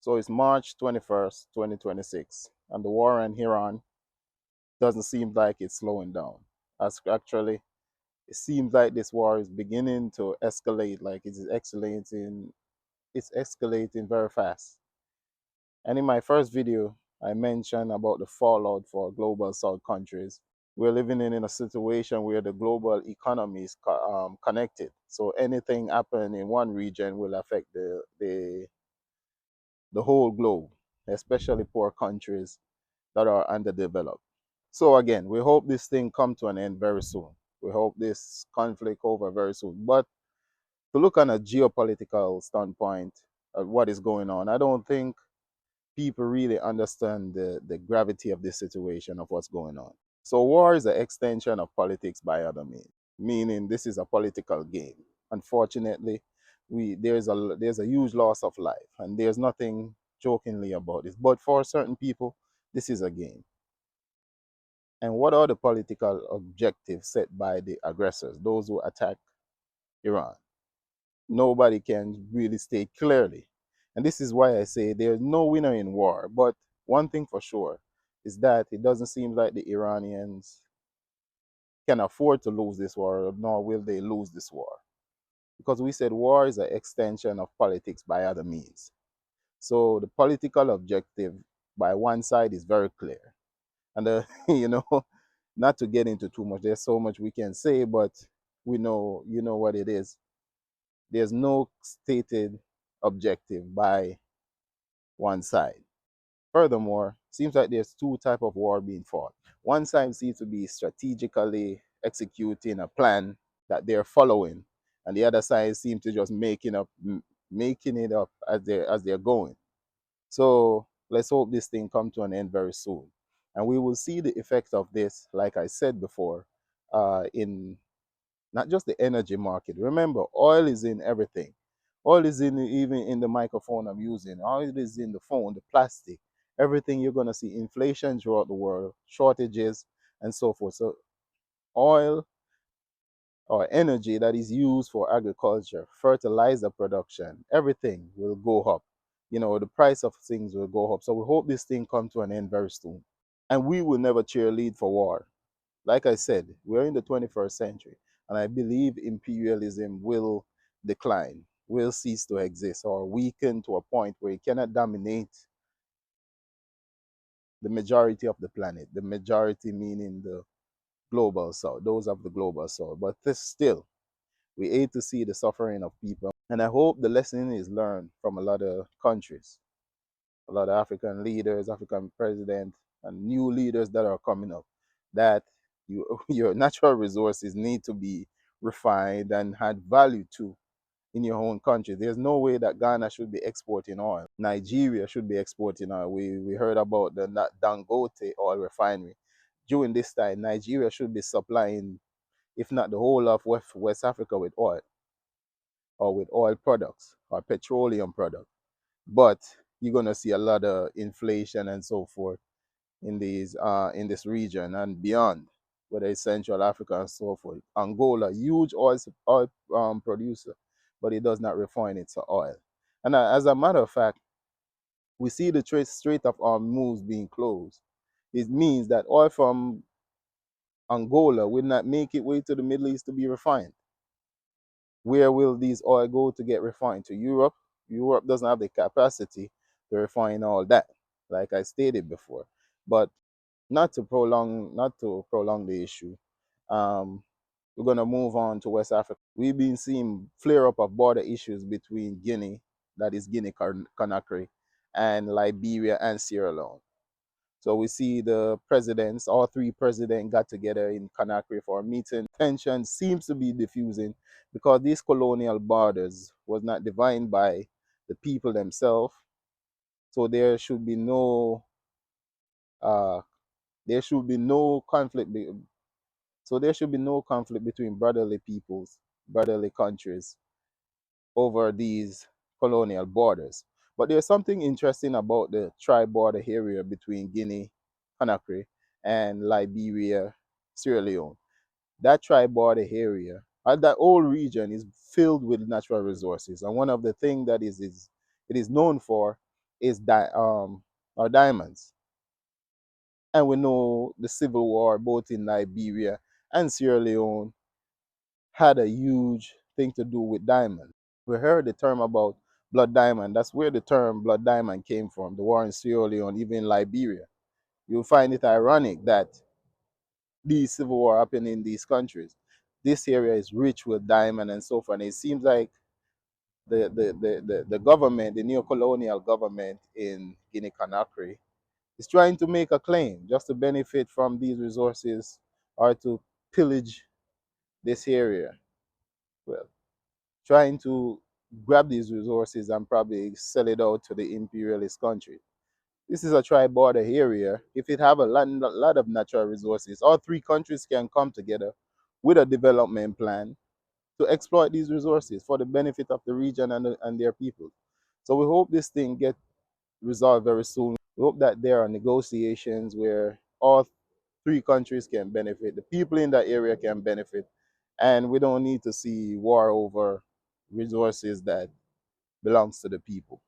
So it's March 21st, 2026, and the war in Iran doesn't seem like it's slowing down. As actually, it seems like this war is beginning to escalate, like it's escalating very fast. And in my first video, I mentioned about the fallout for global south countries. We're living in a situation where the global economy is connected. So anything happen in one region will affect the whole globe, especially poor countries that are underdeveloped. So again, we hope this thing come to an end very soon. We hope this conflict over very soon. But to look on a geopolitical standpoint of what is going on, I don't think people really understand the gravity of this situation of what's going on. So war is an extension of politics by other means, meaning this is a political game. Unfortunately, there's a huge loss of life, and there's nothing jokingly about this. But for certain people, this is a game. And what are the political objectives set by the aggressors, those who attack Iran? Nobody can really state clearly. And this is why I say there's no winner in war. But one thing for sure is that it doesn't seem like the Iranians can afford to lose this war, nor will they lose this war. Because we said war is an extension of politics by other means. So the political objective by one side is very clear. And, not to get into too much, there's so much we can say, but you know what it is. There's no stated objective by one side. Furthermore, seems like there's two type of war being fought. One side seems to be strategically executing a plan that they're following, and the other side seems to just making it up as they're going. So let's hope this thing come to an end very soon, and we will see the effect of this, like I said before, in not just the energy market. Remember, oil is in everything. Oil is in even in the microphone I'm using. Oil is in the phone, the plastic, everything. You're gonna see inflation throughout the world, shortages, and so forth. So oil or energy that is used for agriculture, fertilizer production, everything will go up. The price of things will go up. So we hope this thing come to an end very soon. And we will never cheerlead for war. Like I said, we're in the 21st century, and I believe imperialism will decline, will cease to exist, or weaken to a point where it cannot dominate the majority of the planet. The majority meaning the global south, those of the global south. But this still, we hate to see the suffering of people. And I hope the lesson is learned from a lot of countries, a lot of African leaders, African presidents, and new leaders that are coming up, that your natural resources need to be refined and add value to in your own country. There's no way that Ghana should be exporting oil. Nigeria should be exporting oil. We heard about the Dangote oil refinery. During this time, Nigeria should be supplying, if not the whole of West Africa, with oil, or with oil products or petroleum products. But you're gonna see a lot of inflation and so forth in this region and beyond, whether it's Central Africa and so forth. Angola, huge oil producer, but it does not refine its oil. And as a matter of fact, we see the Strait of Hormuz being closed. It means that oil from Angola will not make its way to the Middle East to be refined. Where will these oil go to get refined? To Europe? Europe doesn't have the capacity to refine all that, like I stated before. But not to prolong the issue, um, we're gonna move on to West Africa. We've been seeing flare up of border issues between Guinea, that is Guinea Conakry, and Liberia and Sierra Leone. So we see the presidents, all three presidents got together in Conakry for a meeting. Tension seems to be diffusing because these colonial borders was not defined by the people themselves. So uh, there should be no conflict. So there should be no conflict between brotherly peoples, brotherly countries over these colonial borders. But there's something interesting about the tri-border area between Guinea, Conakry, and Liberia, Sierra Leone. That tri-border area, that whole region is filled with natural resources. And one of the things that it is known for is are diamonds. And we know the civil war both in Liberia and Sierra Leone had a huge thing to do with diamonds. We heard the term about blood diamond. That's where the term blood diamond came from, the war in Sierra Leone, even in Liberia. You'll find it ironic that these civil war happen in these countries. This area is rich with diamond and so forth. And it seems like the government, the neo-colonial government in Guinea Conakry, is trying to make a claim just to benefit from these resources or to pillage this area. Well, trying to grab these resources and probably sell it out to the imperialist country. This is a tri-border area. If it have a lot of natural resources, all three countries can come together with a development plan to exploit these resources for the benefit of the region and their people. So we hope this thing get resolved very soon. We hope that there are negotiations where all three countries can benefit, the people in that area can benefit, and we don't need to see war over resources that belongs to the people.